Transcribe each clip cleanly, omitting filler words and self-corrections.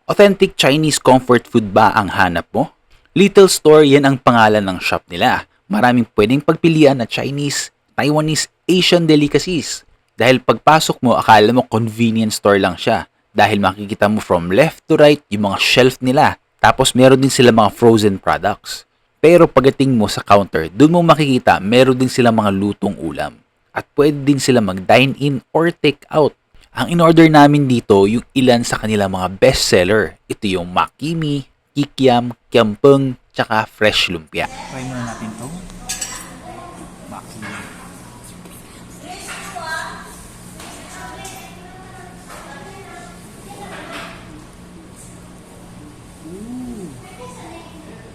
Authentic Chinese comfort food ba ang hanap mo? Little Store, yan ang pangalan ng shop nila. Maraming pwedeng pagpilian na Chinese, Taiwanese, Asian delicacies. Dahil pagpasok mo, akala mo convenience store lang siya. Dahil makikita mo from left to right yung mga shelf nila. Tapos meron din sila mga frozen products. Pero pagdating mo sa counter, dun mo makikita meron din sila mga lutong ulam. At pwede din sila mag-dine-in or take-out. Ang in-order namin dito yung ilan sa kanilang mga bestseller. Ito yung makimi, kikiam, kiampeng, tsaka fresh lumpia. Try muna natin to. Makimi.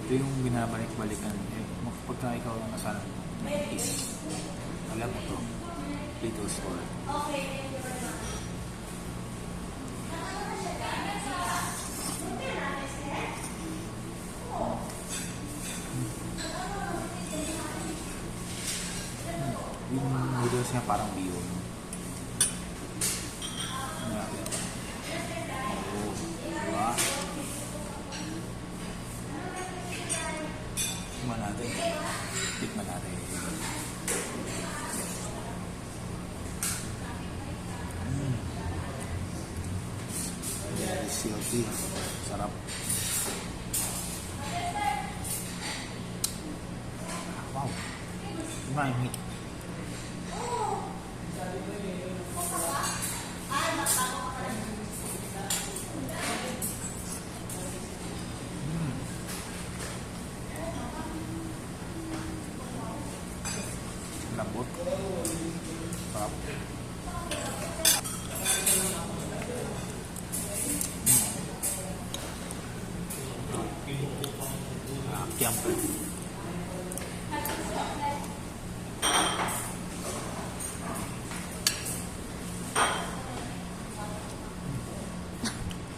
Ito yung binabalik-balikan. Pagka ikaw lang nasa is, alam mo to. Little Store. Yung noodles niya parang biyon. Oh, diba? Tikman natin. Tikman natin. Very silky. Sarap. Wow. Diba yung meat? Lambot. Sarap. Kiampeng.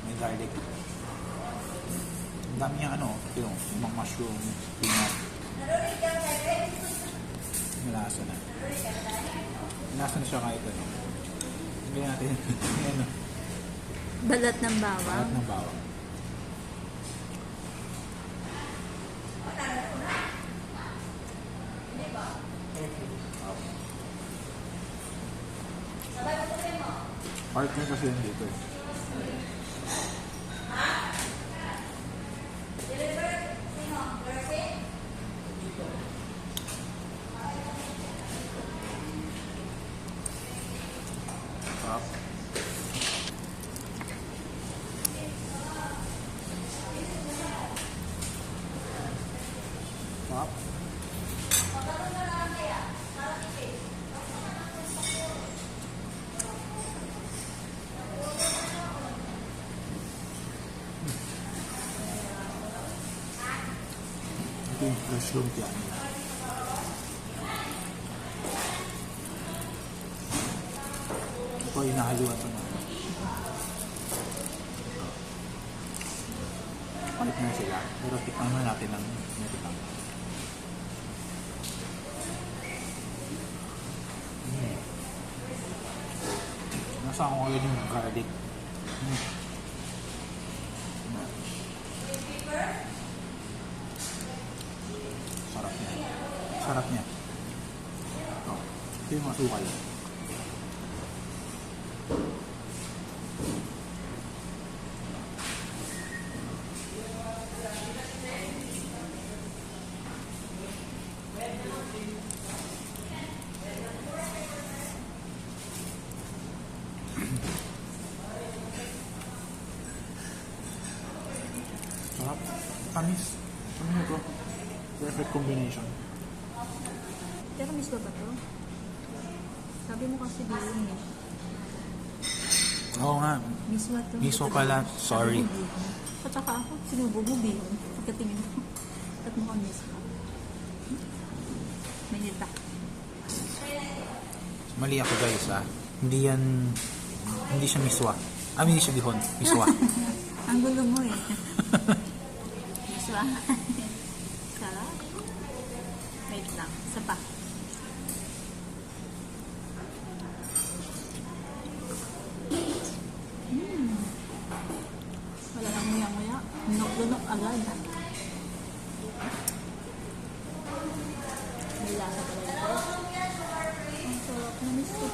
May garlic. Ang dami niya yung mga mushroom, peanut. Malasa na. Malasa na siya kahit ano. Hindi natin, ano, Balat ng bawang. lahat ng bawang. Partner kasi yun dito eh. Sarap. Sarap. Ito yung fresh lumpia nila. Ito yung nakaluwa ito na. Palit na sila. Pero tikman na natin ng nito lang. Nasa ako ngayon yung garlic. Sarap niya. Sarap niya. Ito yung masukal. Sarap. Tamis. Ano ito? Perfect combination. Pero miswa ba to? Sabi mo kasi biyon eh. Oo nga. Miswa to. Miswa pala. Sorry. At saka ako, sinubog mo biyon. Pagkatingin mo. At mukhang miswa. May nita. Mali ako guys ha. Hindi siya miswa. Hindi siya bihon. Miswa. Ang gulo mo eh. Miswa. Sarap. Wait lang. Isa pa.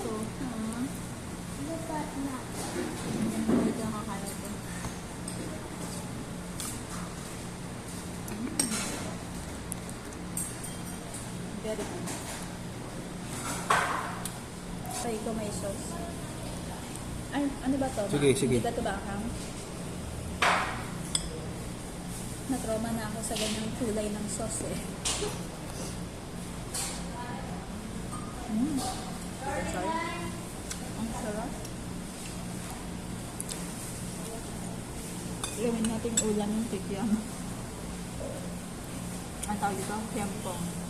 to. Dito ang kakain ko. Very good. Try ko may sauce. Ay, ano ba to? Sige, sige. Hindi ba ito bakang? Na-trauma na ako sa ganyang kulay ng sauce eh. Sorry. Ang sarap. Gawin natin ulam ng tigyam. Ang tawag dito? Tiyampong.